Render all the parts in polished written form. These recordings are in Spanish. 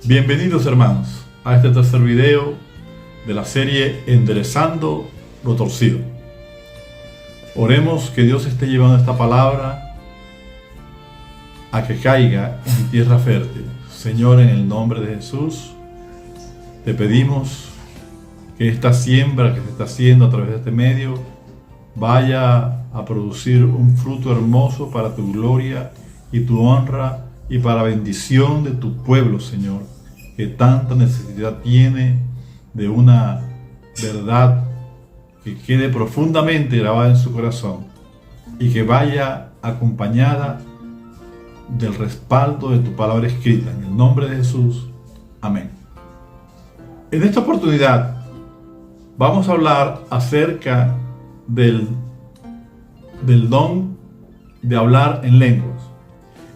Bienvenidos hermanos a este tercer video de la serie Enderezando lo Torcido. Oremos que Dios esté llevando esta palabra a que caiga en tierra fértil. Señor, en el nombre de Jesús, te pedimos que esta siembra que se está haciendo a través de este medio vaya a producir un fruto hermoso para tu gloria y tu honra y para bendición de tu pueblo, Señor, que tanta necesidad tiene de una verdad que quede profundamente grabada en su corazón y que vaya acompañada del respaldo de tu palabra escrita. En el nombre de Jesús. Amén. En esta oportunidad vamos a hablar acerca del don de hablar en lenguas.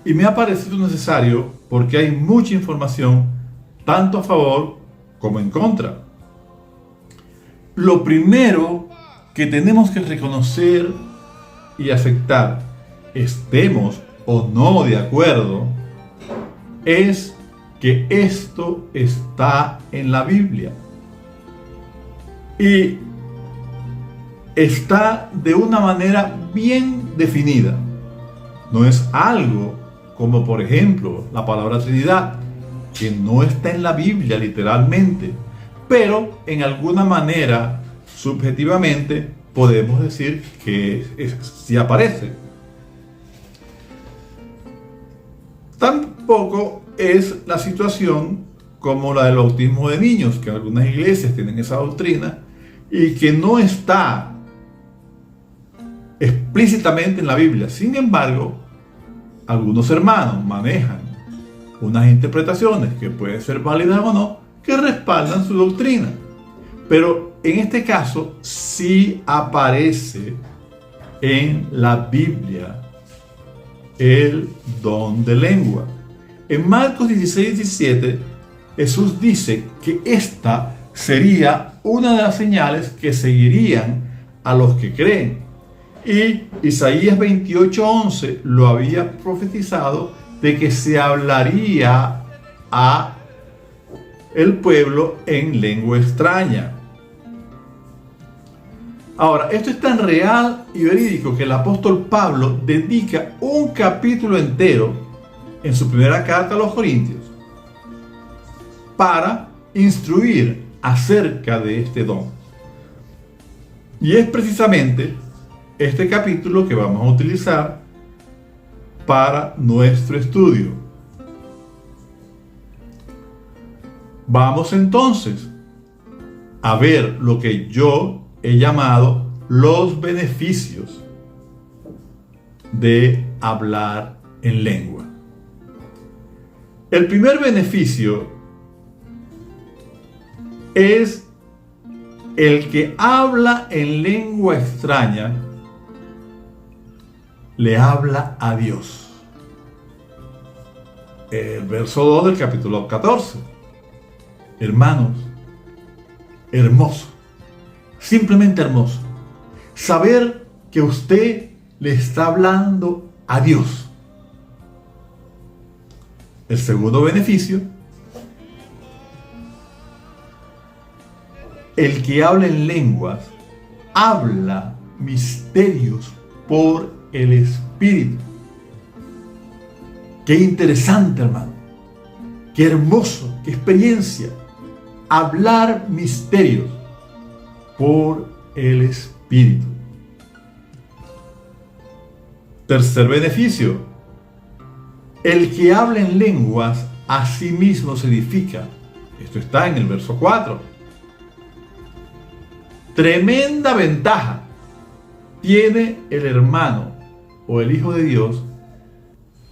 Y me ha parecido necesario porque hay mucha información tanto a favor como en contra. Lo primero que tenemos que reconocer y aceptar, estemos o no de acuerdo, es que esto está en la Biblia. Y está de una manera bien definida. No es algo como, por ejemplo, la palabra Trinidad, que no está en la Biblia literalmente, pero en alguna manera, subjetivamente, podemos decir que sí aparece. Tampoco es la situación como la del bautismo de niños, que algunas iglesias tienen esa doctrina y que no está explícitamente en la Biblia. Sin embargo, algunos hermanos manejan unas interpretaciones que pueden ser válidas o no, que respaldan su doctrina. Pero en este caso sí aparece en la Biblia el don de lengua. En Marcos 16:17, Jesús dice que esta sería una de las señales que seguirían a los que creen. Y Isaías 28:11 lo había profetizado de que se hablaría a el pueblo en lengua extraña. Ahora, esto es tan real y verídico que el apóstol Pablo dedica un capítulo entero en su primera carta a los Corintios para instruir acerca de este don. Y es precisamente este capítulo que vamos a utilizar para nuestro estudio. Vamos entonces a ver lo que yo he llamado los beneficios de hablar en lengua. El primer beneficio es el que habla en lengua extraña le habla a Dios. El verso 2 del capítulo 14. Hermanos, hermoso, simplemente hermoso, saber que usted le está hablando a Dios. El segundo beneficio, el que habla en lenguas habla misterios por el Espíritu. Qué interesante, hermano. Qué hermoso, qué experiencia. Hablar misterios por el Espíritu. Tercer beneficio. El que habla en lenguas a sí mismo se edifica. Esto está en el verso 4. Tremenda ventaja tiene el hermano o el Hijo de Dios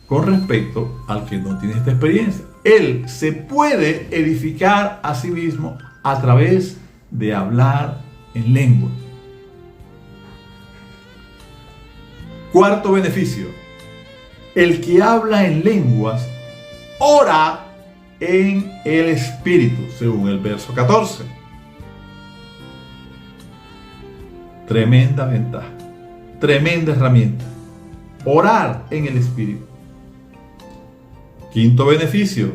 con respecto al que no tiene esta experiencia. Él se puede edificar a sí mismo a través de hablar en lengua. Cuarto beneficio. El que habla en lenguas ora en el Espíritu, según el verso 14. Tremenda ventaja, tremenda herramienta. Orar en el Espíritu. Quinto beneficio.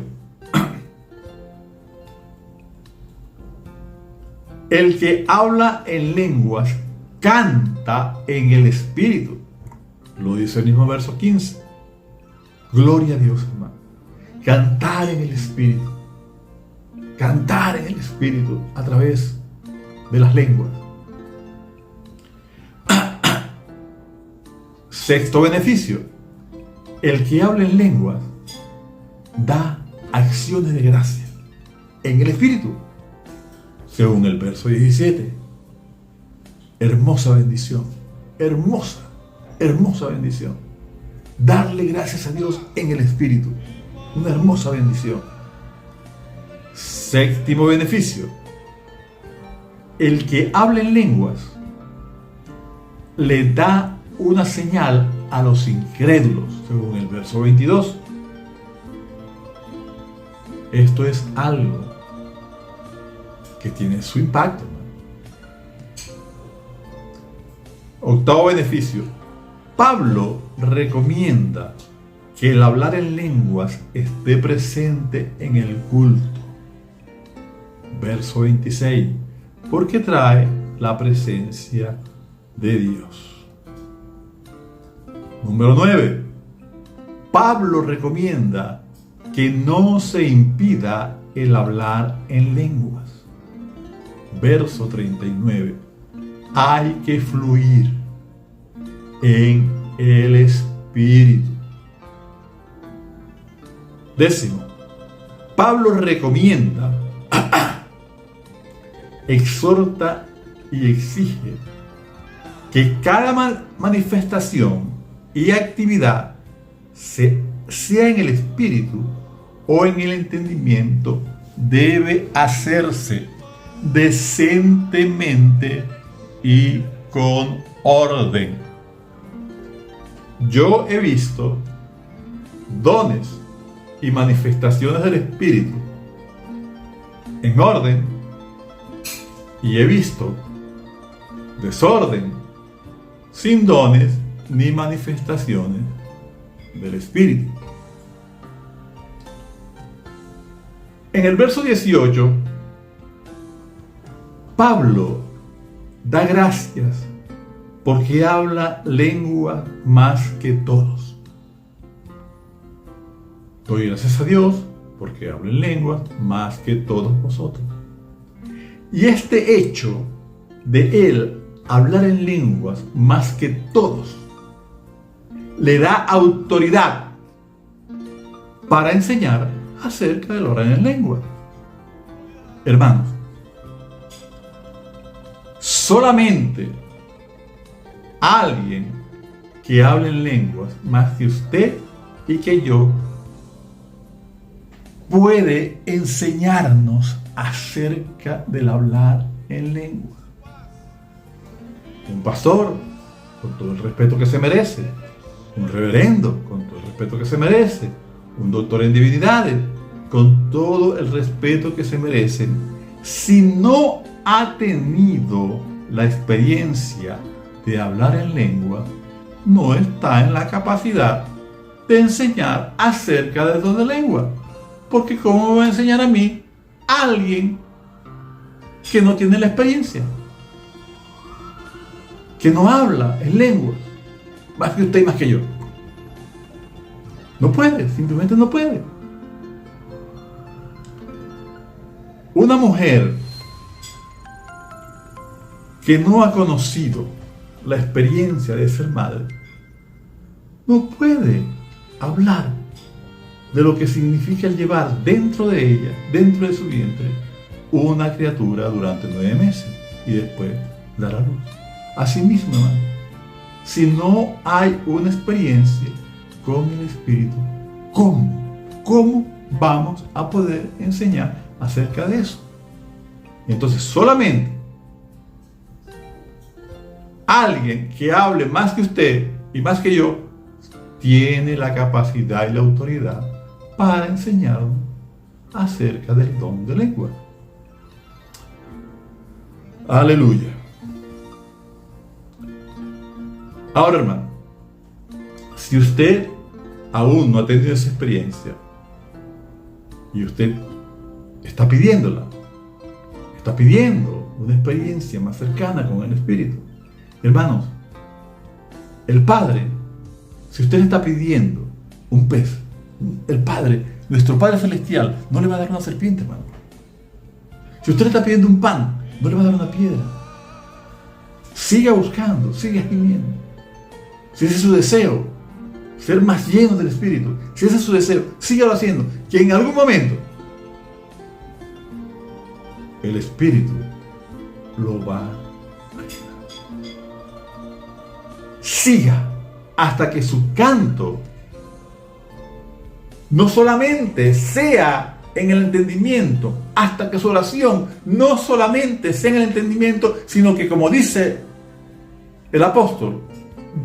El que habla en lenguas canta en el Espíritu. Lo dice el mismo verso 15. Gloria a Dios, hermano. Cantar en el Espíritu. Cantar en el Espíritu a través de las lenguas. Sexto beneficio. El que habla en lenguas da acciones de gracia en el Espíritu. Según el verso 17. Hermosa bendición. Hermosa, hermosa bendición. Darle gracias a Dios en el Espíritu. Una hermosa bendición. Séptimo beneficio. El que habla en lenguas le da una señal a los incrédulos, según el verso 22. Esto es algo que tiene su impacto. Octavo beneficio. Pablo recomienda que el hablar en lenguas esté presente en el culto. Verso 26. Porque trae la presencia de Dios. Número 9. Pablo recomienda que no se impida el hablar en lenguas. Verso 39. Hay que fluir en el Espíritu. Décimo. Pablo recomienda, exhorta y exige que cada manifestación y actividad sea en el Espíritu o en el entendimiento, debe hacerse decentemente y con orden. Yo he visto dones y manifestaciones del Espíritu en orden y he visto desorden sin dones ni manifestaciones del Espíritu. En el verso 18, Pablo da gracias porque habla lengua más que todos. Doy gracias a Dios porque hablo en lenguas más que todos vosotros. Y este hecho de él hablar en lenguas más que todos le da autoridad para enseñar acerca del orar en lengua. Hermanos, solamente alguien que hable en lenguas más que usted y que yo puede enseñarnos acerca del hablar en lengua. Un pastor, con todo el respeto que se merece, un reverendo, con todo el respeto que se merece, un doctor en divinidades, con todo el respeto que se merecen, si no ha tenido la experiencia de hablar en lengua, no está en la capacidad de enseñar acerca del don de lengua. Porque ¿cómo me va a enseñar a mí alguien que no tiene la experiencia? Que no habla en lengua, más que usted y más que yo. No puede, simplemente no puede. Una mujer que no ha conocido la experiencia de ser madre no puede hablar de lo que significa el llevar dentro de ella, dentro de su vientre, una criatura durante 9 meses y después dar a luz. Asimismo, hermano, si no hay una experiencia con el Espíritu, ¿cómo vamos a poder enseñar acerca de eso? Entonces, solamente alguien que hable más que usted y más que yo tiene la capacidad y la autoridad para enseñarnos acerca del don de lengua. Aleluya. Ahora, hermano, si usted aún no ha tenido esa experiencia y usted está pidiendo una experiencia más cercana con el Espíritu. Hermanos, el Padre, si usted le está pidiendo un pez, el Padre, nuestro Padre Celestial, no le va a dar una serpiente, hermano. Si usted le está pidiendo un pan, no le va a dar una piedra. Siga buscando, siga gimiendo. Si ese es su deseo, ser más lleno del Espíritu, si ese es su deseo, sígalo haciendo, que en algún momento el Espíritu lo va a llenar. Siga hasta que su canto no solamente sea en el entendimiento, hasta que su oración no solamente sea en el entendimiento, sino que, como dice el apóstol,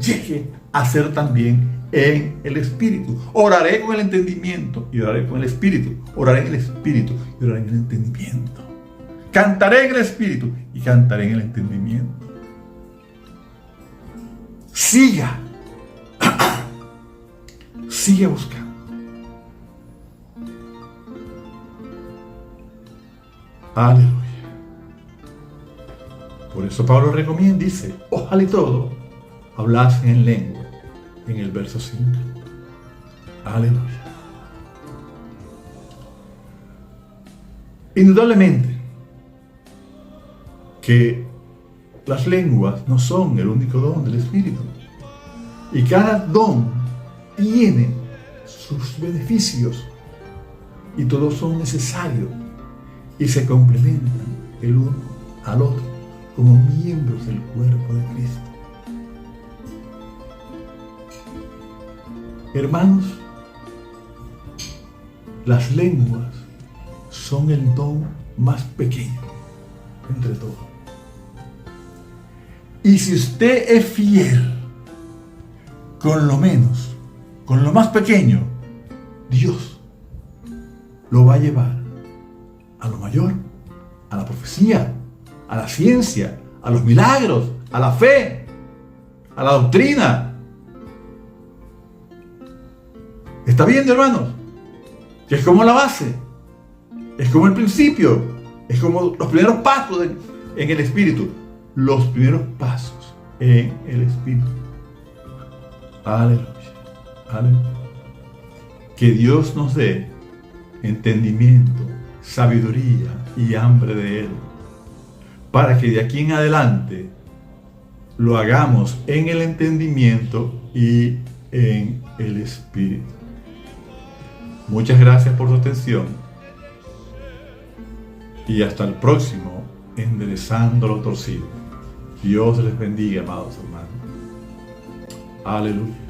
llegue a ser también en el Espíritu. Oraré con el entendimiento y oraré con el Espíritu. Oraré en el Espíritu y oraré en el entendimiento. Cantaré en el Espíritu y cantaré en el entendimiento. Siga. Sigue buscando. Aleluya. Por eso Pablo recomienda, dice, ojalá y todo hablasen en lengua, en el verso 5. Aleluya. Indudablemente que las lenguas no son el único don del Espíritu. Y cada don tiene sus beneficios. Y todos son necesarios. Y se complementan el uno al otro como miembros del cuerpo de Cristo. Hermanos, las lenguas son el don más pequeño entre todos. Y si usted es fiel con lo menos, con lo más pequeño, Dios lo va a llevar a lo mayor, a la profecía, a la ciencia, a los milagros, a la fe, a la doctrina. ¿Está viendo, hermanos? Que es como la base, es como el principio, es como los primeros pasos en el Espíritu. Los primeros pasos en el Espíritu. Aleluya. Aleluya. Que Dios nos dé entendimiento, sabiduría y hambre de Él, para que de aquí en adelante lo hagamos en el entendimiento y en el Espíritu. Muchas gracias por su atención y hasta el próximo Enderezando lo Torcido. Dios les bendiga, amados hermanos. Aleluya.